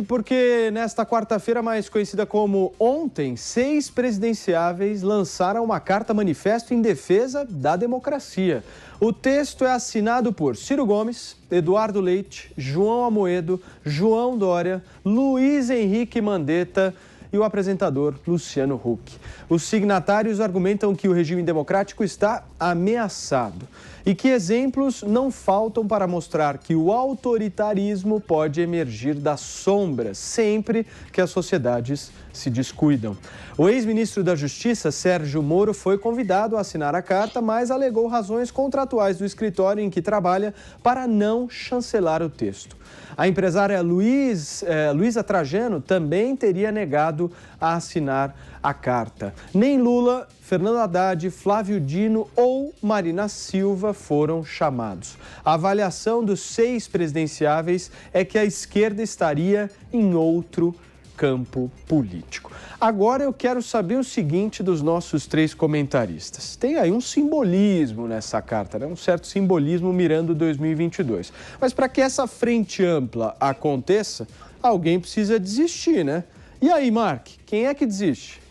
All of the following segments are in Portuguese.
Porque nesta quarta-feira, mais conhecida como ontem, 6 presidenciáveis lançaram uma carta manifesto em defesa da democracia. O texto é assinado por Ciro Gomes, Eduardo Leite, João Amoedo, João Dória, Luiz Henrique Mandetta e o apresentador Luciano Huck. Os signatários argumentam que o regime democrático está ameaçado e que exemplos não faltam para mostrar que o autoritarismo pode emergir das sombras sempre que as sociedades se descuidam. O ex-ministro da Justiça, Sérgio Moro, foi convidado a assinar a carta, mas alegou razões contratuais do escritório em que trabalha para não chancelar o texto. A empresária Luísa Trajano também teria negado a assinar a carta. Nem Lula, Fernando Haddad, Flávio Dino ou Marina Silva foram chamados. A avaliação dos 6 presidenciáveis é que a esquerda estaria em outro campo político. Agora eu quero saber o seguinte dos nossos 3 comentaristas. Tem aí um simbolismo nessa carta, né? Um certo simbolismo mirando 2022. Mas para que essa frente ampla aconteça, alguém precisa desistir, né? E aí, Mark, quem é que desiste?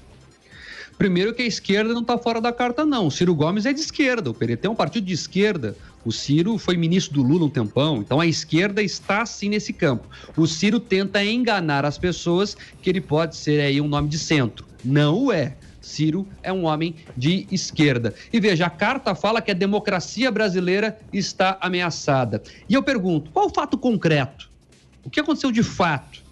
Primeiro que a esquerda não está fora da carta, não. O Ciro Gomes é de esquerda, o PDT é um partido de esquerda. O Ciro foi ministro do Lula um tempão, então a esquerda está sim nesse campo. O Ciro tenta enganar as pessoas que ele pode ser aí um nome de centro. Não o é. Ciro é um homem de esquerda. E veja, a carta fala que a democracia brasileira está ameaçada. E eu pergunto, qual o fato concreto? O que aconteceu de fato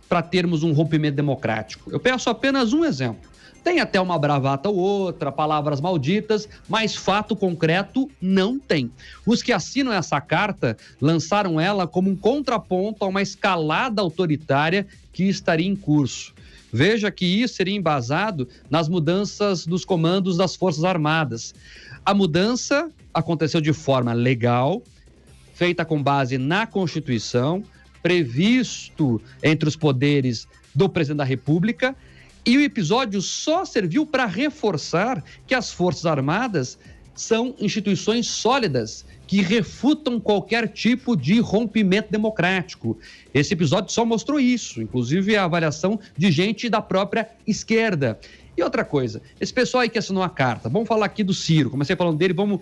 para termos um rompimento democrático? Eu peço apenas um exemplo. Tem até uma bravata ou outra, palavras malditas, mas fato concreto não tem. Os que assinam essa carta lançaram ela como um contraponto a uma escalada autoritária que estaria em curso. Veja que isso seria embasado nas mudanças dos comandos das Forças Armadas. A mudança aconteceu de forma legal, feita com base na Constituição, previsto entre os poderes do presidente da República. E o episódio só serviu para reforçar que as Forças Armadas são instituições sólidas que refutam qualquer tipo de rompimento democrático. Esse episódio só mostrou isso, inclusive a avaliação de gente da própria esquerda. E outra coisa, esse pessoal aí que assinou a carta, vamos falar aqui do Ciro, comecei falando dele, vamos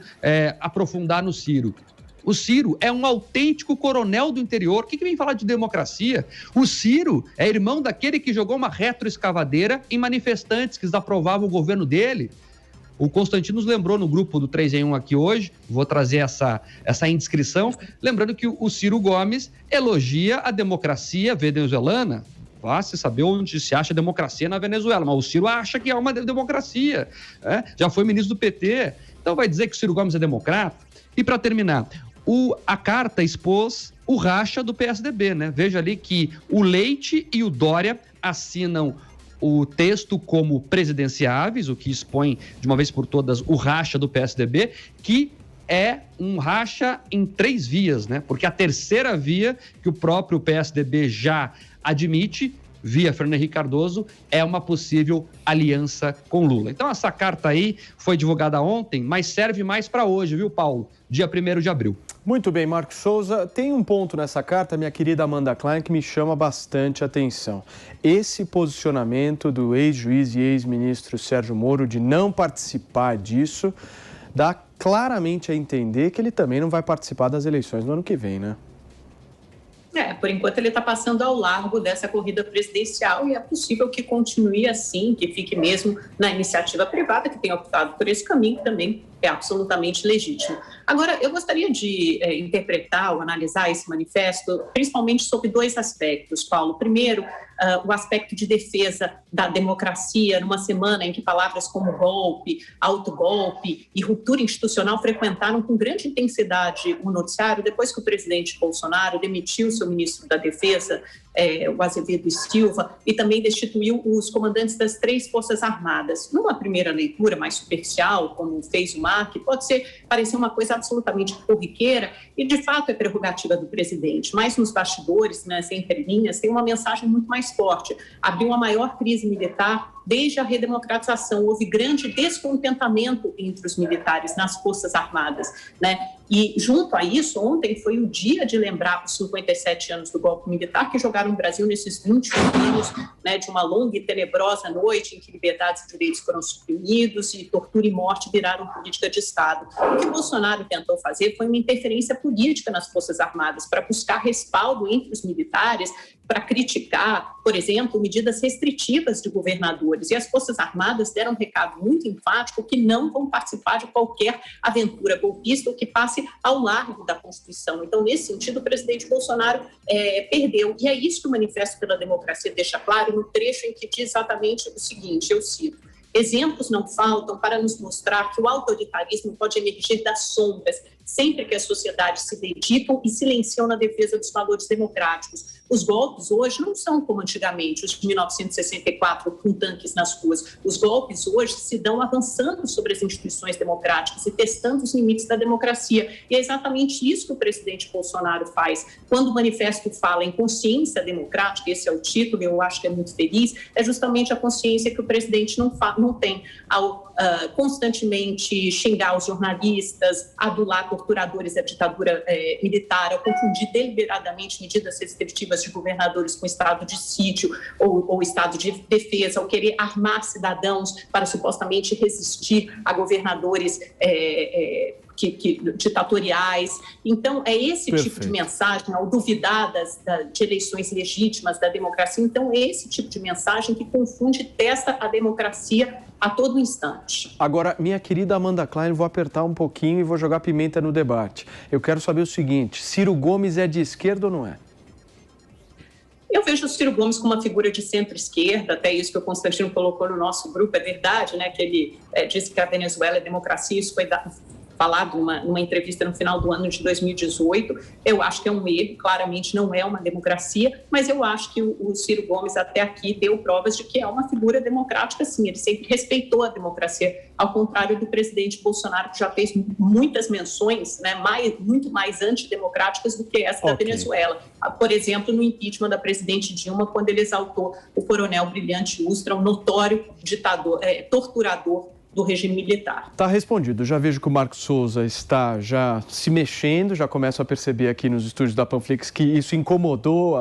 aprofundar no Ciro. O Ciro é um autêntico coronel do interior. O que vem falar de democracia? O Ciro é irmão daquele que jogou uma retroescavadeira em manifestantes que desaprovavam o governo dele. O Constantino nos lembrou no grupo do 3 em 1 aqui hoje, vou trazer essa indiscrição, lembrando que o Ciro Gomes elogia a democracia venezuelana. Vá-se saber onde se acha democracia na Venezuela, mas o Ciro acha que é uma democracia. Já foi ministro do PT, então vai dizer que o Ciro Gomes é democrata? E para terminar, a carta expôs o racha do PSDB, né? Veja ali que o Leite e o Dória assinam o texto como presidenciáveis, o que expõe de uma vez por todas o racha do PSDB, que é um racha em 3 vias, né? Porque a terceira via, que o próprio PSDB já admite, via Fernando Henrique Cardoso, é uma possível aliança com Lula. Então essa carta aí foi divulgada ontem, mas serve mais para hoje, viu, Paulo? Dia 1º de abril. Muito bem, Marcos Souza. Tem um ponto nessa carta, minha querida Amanda Klein, que me chama bastante atenção. Esse posicionamento do ex-juiz e ex-ministro Sérgio Moro de não participar disso dá claramente a entender que ele também não vai participar das eleições no ano que vem, né? Por enquanto ele está passando ao largo dessa corrida presidencial e é possível que continue assim, que fique mesmo na iniciativa privada, que tem optado por esse caminho, que também é absolutamente legítimo. Agora, eu gostaria de interpretar ou analisar esse manifesto, principalmente sobre 2 aspectos, Paulo. Primeiro, o aspecto de defesa da democracia, numa semana em que palavras como golpe, autogolpe e ruptura institucional frequentaram com grande intensidade o noticiário, depois que o presidente Bolsonaro demitiu seu ministro da Defesa, o Azevedo Silva, e também destituiu os comandantes das 3 Forças Armadas. Numa primeira leitura mais superficial, como fez o Mark, pode parecer uma coisa absolutamente corriqueira e, de fato, é prerrogativa do presidente. Mas nos bastidores, nas entrelinhas, tem uma mensagem muito mais forte. Abriu uma maior crise militar desde a redemocratização. Houve grande descontentamento entre os militares nas Forças Armadas, né? E, junto a isso, ontem foi o dia de lembrar os 57 anos do golpe militar que jogaram o Brasil nesses 21 anos, né, de uma longa e tenebrosa noite em que liberdades e direitos foram suprimidos e tortura e morte viraram política de Estado. O que Bolsonaro tentou fazer foi uma interferência política nas Forças Armadas para buscar respaldo entre os militares, para criticar, por exemplo, medidas restritivas de governadores. E as Forças Armadas deram um recado muito enfático que não vão participar de qualquer aventura golpista ou que passe ao largo da Constituição. Então, nesse sentido, o presidente Bolsonaro perdeu. E é isso que o Manifesto pela Democracia deixa claro no trecho em que diz exatamente o seguinte, eu cito: exemplos não faltam para nos mostrar que o autoritarismo pode emergir das sombras, sempre que as sociedades se dedicam e silenciam na defesa dos valores democráticos. Os golpes hoje não são como antigamente, os de 1964, com tanques nas ruas. Os golpes hoje se dão avançando sobre as instituições democráticas e testando os limites da democracia. E é exatamente isso que o presidente Bolsonaro faz. Quando o manifesto fala em consciência democrática, esse é o título, eu acho que é muito feliz, é justamente a consciência que o presidente não tem ao constantemente xingar os jornalistas, adular torturadores da ditadura militar, ao confundir deliberadamente medidas restritivas de governadores com estado de sítio ou estado de defesa, ao querer armar cidadãos para supostamente resistir a governadores ditatoriais. Então, é esse tipo de mensagem, ao duvidar de eleições legítimas da democracia. Então, é esse tipo de mensagem que confunde e testa a democracia a todo instante. Agora, minha querida Amanda Klein, vou apertar um pouquinho e vou jogar pimenta no debate. Eu quero saber o seguinte, Ciro Gomes é de esquerda ou não é? Eu vejo o Ciro Gomes como uma figura de centro-esquerda, até isso que o Constantino colocou no nosso grupo, é verdade, né, que ele disse que a Venezuela é democracia, isso foi falado numa entrevista no final do ano de 2018. Eu acho que é um erro, claramente não é uma democracia, mas eu acho que o Ciro Gomes até aqui deu provas de que é uma figura democrática, sim, ele sempre respeitou a democracia, ao contrário do presidente Bolsonaro, que já fez muitas menções, né, muito mais antidemocráticas do que essa da Venezuela. Por exemplo, no impeachment da presidente Dilma, quando ele exaltou o coronel Brilhante Ustra, um notório ditador, torturador do regime militar. Está respondido. Já vejo que o Marcos Souza está já se mexendo, já começo a perceber aqui nos estúdios da Panflix que isso incomodou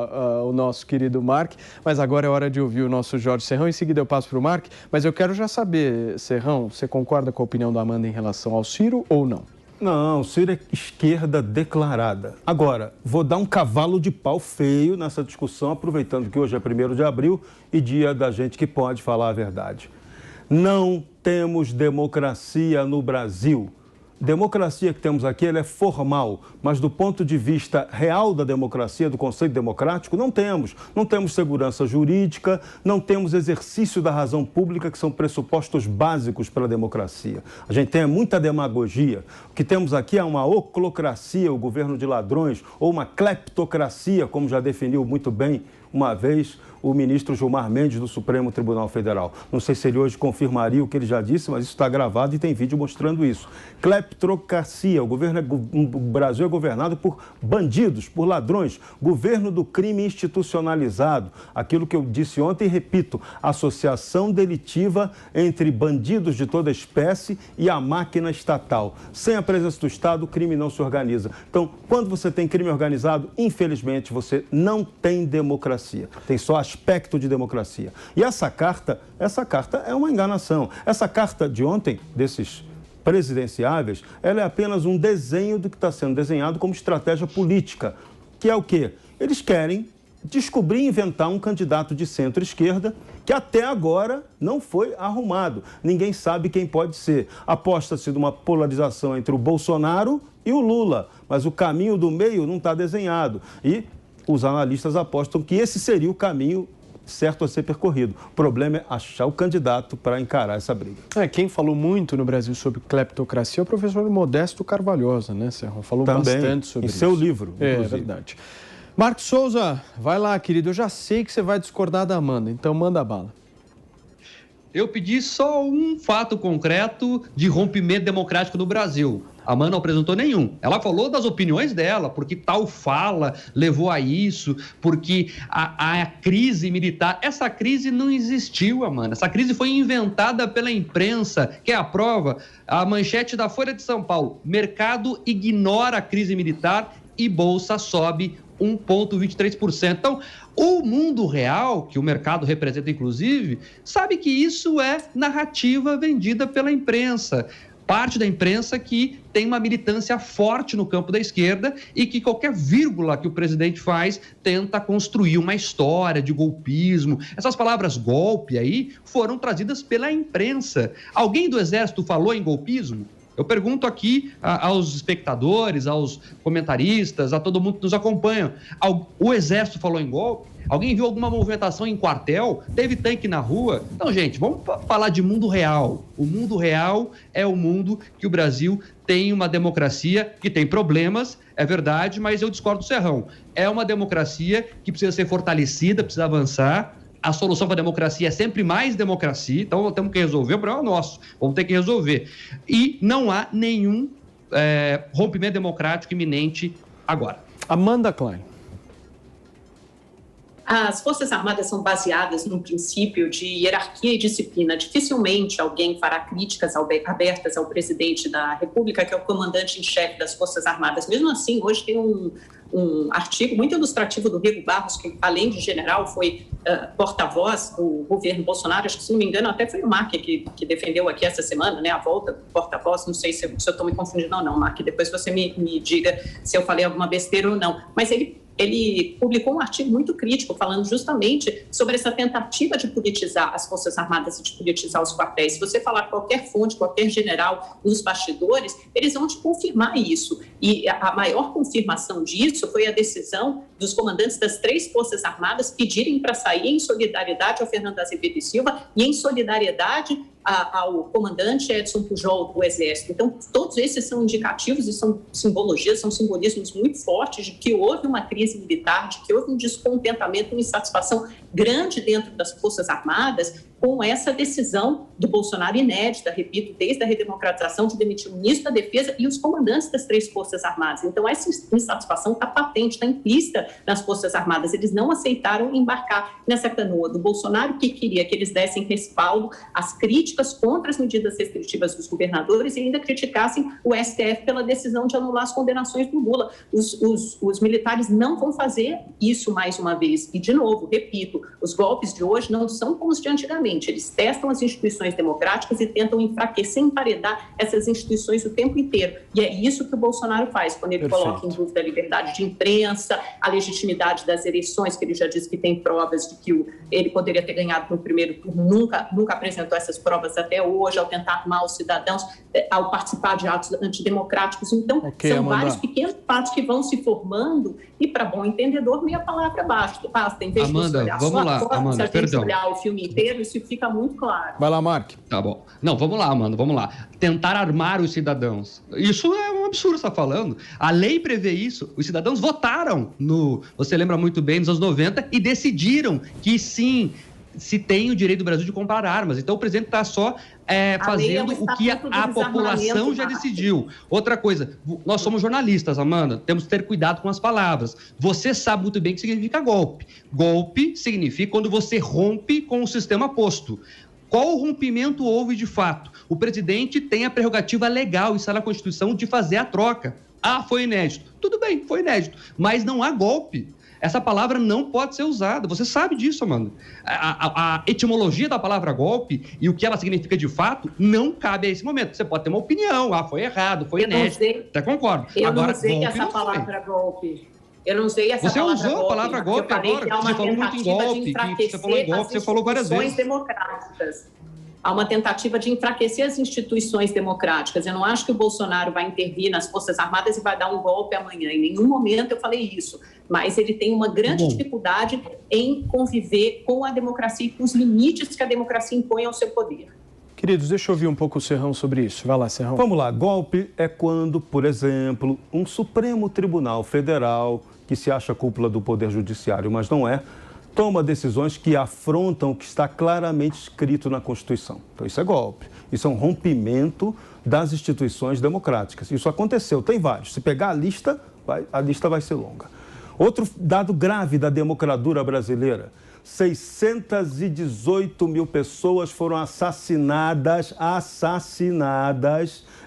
o nosso querido Mark, mas agora é hora de ouvir o nosso Jorge Serrão. Em seguida eu passo para o Mark, mas eu quero já saber, Serrão, você concorda com a opinião da Amanda em relação ao Ciro ou não? Não, o Ciro é esquerda declarada. Agora, vou dar um cavalo de pau feio nessa discussão, aproveitando que hoje é 1º de abril e dia da gente que pode falar a verdade. Não temos democracia no Brasil. Democracia que temos aqui, ela é formal, mas do ponto de vista real da democracia, do conceito democrático, não temos. Não temos segurança jurídica, não temos exercício da razão pública, que são pressupostos básicos para a democracia. A gente tem muita demagogia. O que temos aqui é uma oclocracia, o governo de ladrões, ou uma cleptocracia, como já definiu muito bem uma vez o ministro Gilmar Mendes do Supremo Tribunal Federal. Não sei se ele hoje confirmaria o que ele já disse, mas isso está gravado e tem vídeo mostrando isso. Cleptocracia, o Brasil é governado por bandidos, por ladrões, governo do crime institucionalizado. Aquilo que eu disse ontem e repito, associação delitiva entre bandidos de toda espécie e a máquina estatal. Sem a presença do Estado, o crime não se organiza. Então, quando você tem crime organizado, infelizmente, você não tem democracia. Tem só aspecto de democracia. E essa carta é uma enganação. Essa carta de ontem, desses presidenciáveis, ela é apenas um desenho do que está sendo desenhado como estratégia política, que é o quê? Eles querem descobrir e inventar um candidato de centro-esquerda que até agora não foi arrumado. Ninguém sabe quem pode ser. Aposta-se numa polarização entre o Bolsonaro e o Lula, mas o caminho do meio não está desenhado. E os analistas apostam que esse seria o caminho certo a ser percorrido. O problema é achar o candidato para encarar essa briga. Quem falou muito no Brasil sobre cleptocracia é o professor Modesto Carvalhosa, né, Serrão? Falou também, bastante sobre isso. Em seu livro, inclusive. É verdade. Marcos Souza, vai lá, querido. Eu já sei que você vai discordar da Amanda, então manda bala. eu pedi só um fato concreto de rompimento democrático no Brasil. A Amanda não apresentou nenhum. Ela falou das opiniões dela, porque tal fala levou a isso, porque a crise militar... Essa crise não existiu, Amanda. Essa crise foi inventada pela imprensa, que é a prova. A manchete da Folha de São Paulo. Mercado ignora a crise militar e Bolsa sobe 1,23%. Então, o mundo real, que o mercado representa inclusive, sabe que isso é narrativa vendida pela imprensa. Parte da imprensa que tem uma militância forte no campo da esquerda e que qualquer vírgula que o presidente faz tenta construir uma história de golpismo. Essas palavras golpe aí foram trazidas pela imprensa. Alguém do Exército falou em golpismo? Eu pergunto aqui aos espectadores, aos comentaristas, a todo mundo que nos acompanha. O Exército falou em golpe? Alguém viu alguma movimentação em quartel? Teve tanque na rua? Então, gente, vamos falar de mundo real. O mundo real é o mundo que o Brasil tem uma democracia que tem problemas, é verdade, mas eu discordo do Serrão. É uma democracia que precisa ser fortalecida, precisa avançar. A solução para a democracia é sempre mais democracia, então nós temos que resolver, o problema é nosso, vamos ter que resolver. E não há nenhum rompimento democrático iminente agora. Amanda Klein. As Forças Armadas são baseadas num princípio de hierarquia e disciplina. Dificilmente alguém fará críticas abertas ao presidente da República, que é o comandante em chefe das Forças Armadas. Mesmo assim, hoje tem um artigo muito ilustrativo do Rego Barros, que além de general foi porta-voz do governo Bolsonaro. Acho que, se não me engano, até foi o Mark que defendeu aqui essa semana, né, a volta do porta-voz. Não sei se eu estou me confundindo ou não, Mark. Depois você me diga se eu falei alguma besteira ou não. Mas ele publicou um artigo muito crítico falando justamente sobre essa tentativa de politizar as Forças Armadas e de politizar os quartéis. Se você falar qualquer fonte, qualquer general nos bastidores, eles vão te confirmar isso. E a maior confirmação disso foi a decisão dos comandantes das 3 Forças Armadas pedirem para sair em solidariedade ao Fernando Azevedo e Silva e em solidariedade ao comandante Edson Pujol do Exército. Então, todos esses são indicativos e são simbologias, são simbolismos muito fortes de que houve uma crise militar, de que houve um descontentamento, uma insatisfação grande dentro das Forças Armadas com essa decisão do Bolsonaro inédita, repito, desde a redemocratização, de demitir o ministro da Defesa e os comandantes das 3 Forças Armadas. Então, essa insatisfação está patente, está implícita nas Forças Armadas. Eles não aceitaram embarcar nessa canoa do Bolsonaro, que queria que eles dessem respaldo às críticas contra as medidas restritivas dos governadores e ainda criticassem o STF pela decisão de anular as condenações do Lula. Os militares não vão fazer isso mais uma vez. E, de novo, repito, os golpes de hoje não são como os de antigamente. Eles testam as instituições democráticas e tentam enfraquecer, emparedar essas instituições o tempo inteiro. E é isso que o Bolsonaro faz, quando ele coloca em dúvida a liberdade de imprensa, a legitimidade das eleições, que ele já disse que tem provas de que ele poderia ter ganhado no primeiro turno, nunca apresentou essas provas até hoje, ao tentar armar os cidadãos, ao participar de atos antidemocráticos. Então, são Amanda. vários pequenos fatos que vão se formando e, para bom entendedor, meia palavra basta. Em vez Amanda, de você olhar vamos só lá, a foto, Amanda, se a gente perdão. olhar o filme inteiro, isso fica muito claro. Vai lá, Mark. Tá bom. Não, vamos lá, Amanda, vamos lá. Tentar armar os cidadãos. Isso é um absurdo, você está falando. A lei prevê isso. Os cidadãos votaram você lembra muito bem, nos anos 90, e decidiram que sim, se tem o direito do Brasil de comprar armas. Então o presidente está só fazendo o que a população já decidiu. Outra coisa, nós somos jornalistas, Amanda, temos que ter cuidado com as palavras. Você sabe muito bem o que significa golpe. Golpe significa quando você rompe com o sistema posto. Qual rompimento houve de fato? O presidente tem a prerrogativa legal, isso está na Constituição, de fazer a troca. Ah, foi inédito. Tudo bem, foi inédito, mas não há golpe. Essa palavra não pode ser usada. Você sabe disso, Amanda. A etimologia da palavra golpe e o que ela significa de fato não cabe a esse momento. Você pode ter uma opinião. Ah, foi errado, foi inédito. Até concordo. Eu agora, não usei golpe essa não palavra golpe. Eu não usei essa Você palavra golpe. usou a palavra golpe agora. Você falou muito em golpe. Você falou em golpe, você falou várias vezes. Democráticas. Há uma tentativa de enfraquecer as instituições democráticas. Eu não acho que o Bolsonaro vai intervir nas Forças Armadas e vai dar um golpe amanhã. Em nenhum momento eu falei isso. Mas ele tem uma grande dificuldade em conviver com a democracia e com os limites que a democracia impõe ao seu poder. Queridos, deixa eu ouvir um pouco o Serrão sobre isso. Vai lá, Serrão. Vamos lá. Golpe é quando, por exemplo, um Supremo Tribunal Federal, que se acha cúpula do Poder Judiciário, mas não é, toma decisões que afrontam o que está claramente escrito na Constituição. Então, isso é golpe. Isso é um rompimento das instituições democráticas. Isso aconteceu, tem vários. Se pegar a lista vai ser longa. Outro dado grave da democracia brasileira: 618 mil pessoas foram assassinadas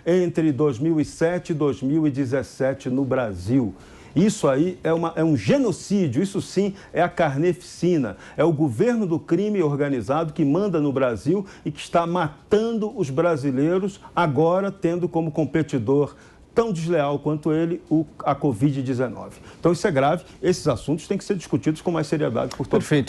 entre 2007 e 2017 no Brasil. Isso aí é um genocídio, isso sim é a carneficina. É o governo do crime organizado que manda no Brasil e que está matando os brasileiros, agora tendo como competidor tão desleal quanto ele a Covid-19. Então isso é grave, esses assuntos têm que ser discutidos com mais seriedade por todos. Perfeito.